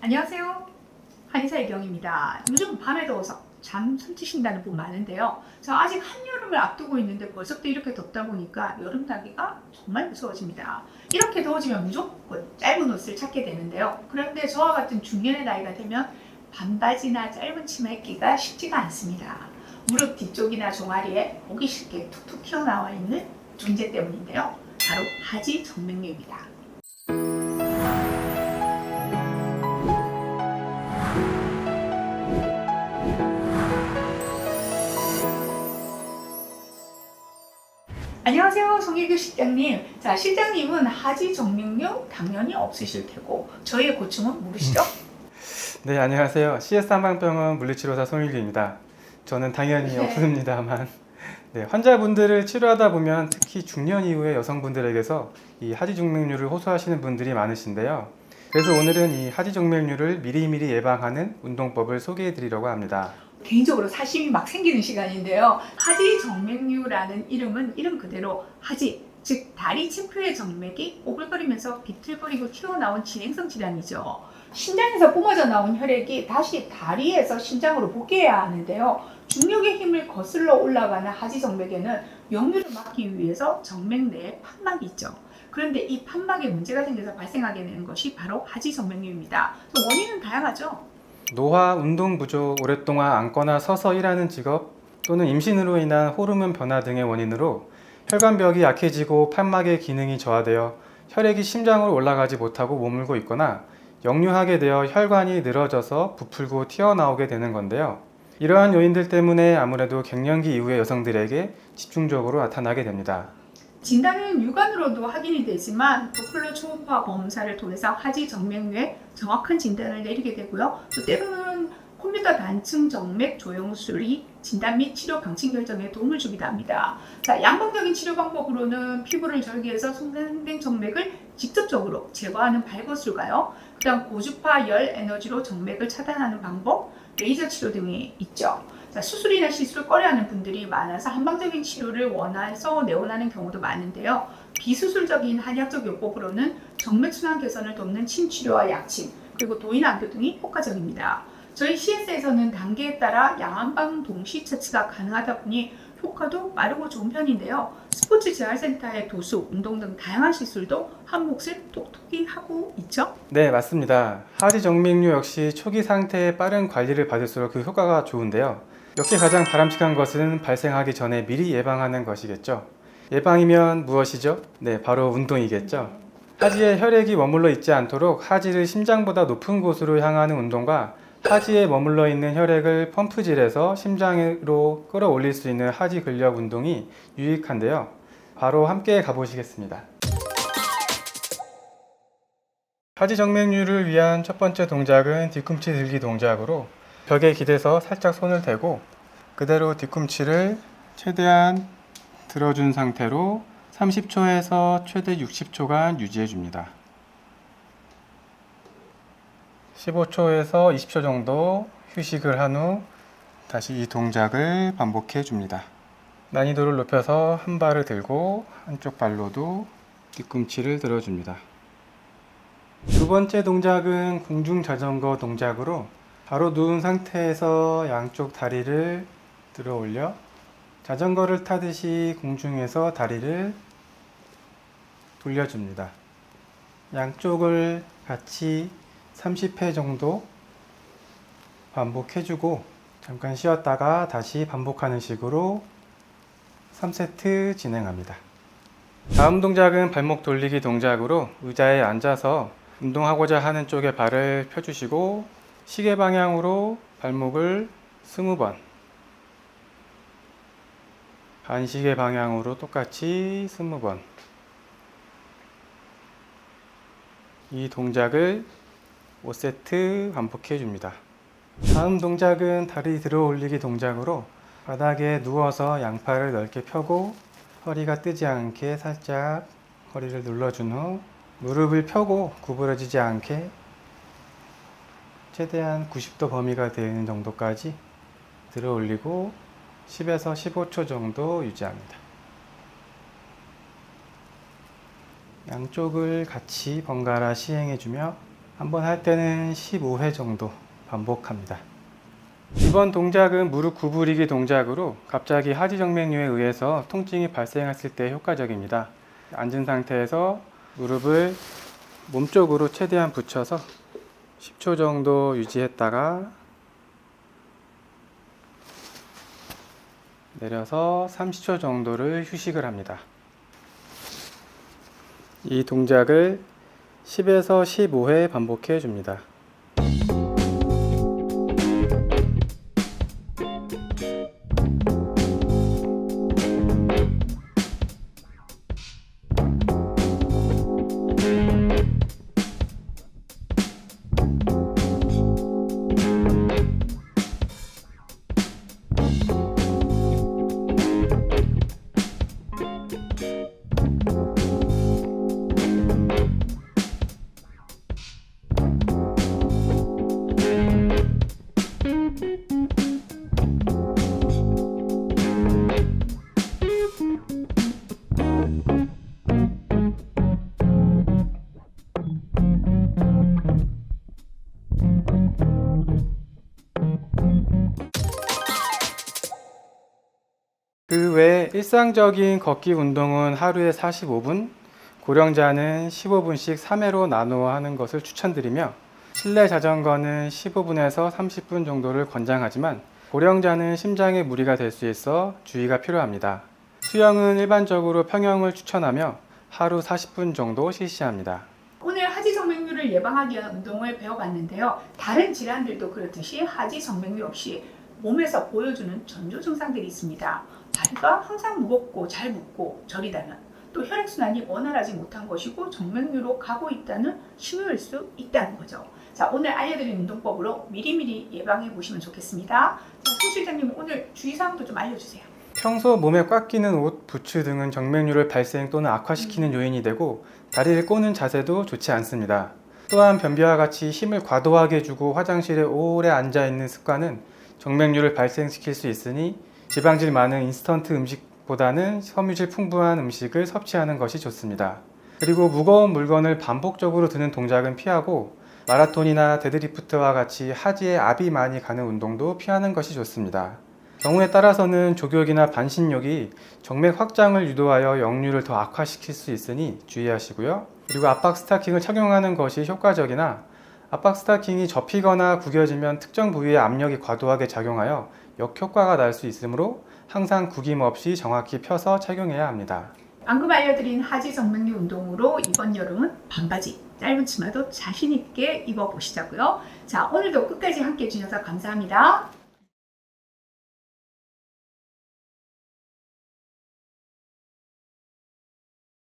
안녕하세요. 한의사 이경입니다. 요즘 밤에 더워서 잠 설치신다는 분 많은데요. 저 아직 한여름을 앞두고 있는데 벌써부터 이렇게 덥다 보니까 여름 나기가 정말 무서워집니다. 이렇게 더워지면 무조건 짧은 옷을 찾게 되는데요. 그런데 저와 같은 중년의 나이가 되면 반바지나 짧은 치마 입기가 쉽지가 않습니다. 무릎 뒤쪽이나 종아리에 보기 쉽게 툭툭 튀어나와 있는 존재 때문인데요. 바로 하지 정맥류입니다. 안녕하세요, 송일규 실장님. 자, 실장님은 하지 정맥류 당연히 없으실 테고 저희의 고충은 모르시죠? 네, 안녕하세요. CS 한방병원 물리치료사 송일규입니다. 저는 당연히 없습니다만 환자분들을 치료하다 보면 특히 중년 이후의 여성분들에게서 이 하지정맥류를 호소하시는 분들이 많으신데요. 그래서 오늘은 이 하지정맥류를 미리미리 예방하는 운동법을 소개해 드리려고 합니다. 개인적으로 사심이 막 생기는 시간인데요. 하지 정맥류라는 이름은 이름 그대로 하지, 즉 다리 층표의 정맥이 오글거리면서 비틀거리고 튀어나온 진행성 질환이죠. 신장에서 뿜어져 나온 혈액이 다시 다리에서 신장으로 복귀해야 하는데요. 중력의 힘을 거슬러 올라가는 하지 정맥에는 역류를 막기 위해서 정맥 내에 판막이 있죠. 그런데 이 판막에 문제가 생겨서 발생하게 되는 것이 바로 하지 정맥류입니다. 원인은 다양하죠. 노화, 운동 부족, 오랫동안 앉거나 서서 일하는 직업 또는 임신으로 인한 호르몬 변화 등의 원인으로 혈관벽이 약해지고 판막의 기능이 저하되어 혈액이 심장으로 올라가지 못하고 머물고 있거나 역류하게 되어 혈관이 늘어져서 부풀고 튀어나오게 되는 건데요. 이러한 요인들 때문에 아무래도 갱년기 이후의 여성들에게 집중적으로 나타나게 됩니다. 진단은 육안으로도 확인이 되지만 도플러 초음파 검사를 통해서 하지 정맥류의 정확한 진단을 내리게 되고요. 또 때로는 컴퓨터 단층 정맥 조영술이 진단 및 치료 방침 결정에 도움을 주기도 합니다. 자, 양방적인 치료 방법으로는 피부를 절개해서 손상된 정맥을 직접적으로 제거하는 발거술과요. 그다음 고주파 열 에너지로 정맥을 차단하는 방법, 레이저 치료 등이 있죠. 자, 수술이나 시술을 꺼려하는 분들이 많아서 한방적인 치료를 원해서 내원하는 경우도 많은데요. 비수술적인 한의학적 요법으로는 정맥순환 개선을 돕는 침치료와 약침, 그리고 도인 안교 등이 효과적입니다. 저희 CS에서는 단계에 따라 양한방 동시 처치가 가능하다 보니 효과도 빠르고 좋은 편인데요. 스포츠 재활센터의 도수, 운동 등 다양한 시술도 한 몫을 톡톡히 하고 있죠. 네, 맞습니다. 하지정맥류 역시 초기 상태의 빠른 관리를 받을수록 그 효과가 좋은데요. 역시 가장 바람직한 것은 발생하기 전에 미리 예방하는 것이겠죠. 예방이면 무엇이죠? 네, 바로 운동이겠죠. 하지에 혈액이 머물러 있지 않도록 하지를 심장보다 높은 곳으로 향하는 운동과 하지에 머물러 있는 혈액을 펌프질해서 심장으로 끌어올릴 수 있는 하지 근력 운동이 유익한데요. 바로 함께 가보시겠습니다. 하지 정맥류를 위한 첫 번째 동작은 뒤꿈치 들기 동작으로 벽에 기대서 살짝 손을 대고 그대로 뒤꿈치를 최대한 들어준 상태로 30초에서 최대 60초간 유지해 줍니다. 15초에서 20초 정도 휴식을 한 후 다시 이 동작을 반복해 줍니다. 난이도를 높여서 한 발을 들고 한쪽 발로도 뒤꿈치를 들어줍니다. 두 번째 동작은 공중 자전거 동작으로 바로 누운 상태에서 양쪽 다리를 들어 올려 자전거를 타듯이 공중에서 다리를 돌려줍니다. 양쪽을 같이 30회 정도 반복해주고 잠깐 쉬었다가 다시 반복하는 식으로 3세트 진행합니다. 다음 동작은 발목 돌리기 동작으로 의자에 앉아서 운동하고자 하는 쪽에 발을 펴주시고 시계 방향으로 발목을 20번, 반시계 방향으로 똑같이 20번. 이 동작을 5세트 반복해 줍니다. 다음 동작은 다리 들어 올리기 동작으로 바닥에 누워서 양팔을 넓게 펴고 허리가 뜨지 않게 살짝 허리를 눌러준 후 무릎을 펴고 구부러지지 않게 최대한 90도 범위가 되는 정도까지 들어 올리고 10에서 15초 정도 유지합니다. 양쪽을 같이 번갈아 시행해주며 한번 할 때는 15회 정도 반복합니다. 이번 동작은 무릎 구부리기 동작으로 갑자기 하지정맥류에 의해서 통증이 발생했을 때 효과적입니다. 앉은 상태에서 무릎을 몸쪽으로 최대한 붙여서 10초 정도 유지했다가 내려서 30초 정도를 휴식을 합니다. 이 동작을 10에서 15회 반복해 줍니다. 그 외 일상적인 걷기 운동은 하루에 45분, 고령자는 15분씩 3회로 나누어 하는 것을 추천드리며 실내 자전거는 15분에서 30분 정도를 권장하지만 고령자는 심장에 무리가 될 수 있어 주의가 필요합니다. 수영은 일반적으로 평형을 추천하며 하루 40분 정도 실시합니다. 오늘 하지정맥류를 예방하기 위한 운동을 배워봤는데요. 다른 질환들도 그렇듯이 하지정맥류 역시 몸에서 보여주는 전조 증상들이 있습니다. 다리가 항상 무겁고 잘 붓고 저리다는, 또 혈액순환이 원활하지 못한 것이고 정맥류로 가고 있다는 신호일 수 있다는 거죠. 자, 오늘 알려드린 운동법으로 미리미리 예방해 보시면 좋겠습니다. 자, 송 실장님 오늘 주의사항도 좀 알려주세요. 평소 몸에 꽉 끼는 옷, 부츠 등은 정맥류를 발생 또는 악화시키는 요인이 되고 다리를 꼬는 자세도 좋지 않습니다. 또한 변비와 같이 힘을 과도하게 주고 화장실에 오래 앉아 있는 습관은 정맥류를 발생시킬 수 있으니 지방질 많은 인스턴트 음식보다는 섬유질 풍부한 음식을 섭취하는 것이 좋습니다. 그리고 무거운 물건을 반복적으로 드는 동작은 피하고 마라톤이나 데드리프트와 같이 하지에 압이 많이 가는 운동도 피하는 것이 좋습니다. 경우에 따라서는 족욕이나 반신욕이 정맥 확장을 유도하여 역류를 더 악화시킬 수 있으니 주의하시고요. 그리고 압박 스타킹을 착용하는 것이 효과적이나 압박 스타킹이 접히거나 구겨지면 특정 부위에 압력이 과도하게 작용하여 역효과가 날 수 있으므로 항상 구김없이 정확히 펴서 착용해야 합니다. 방금 알려드린 하지정맥류 운동으로 이번 여름은 반바지, 짧은 치마도 자신 있게 입어보시자고요. 자, 오늘도 끝까지 함께 해주셔서 감사합니다.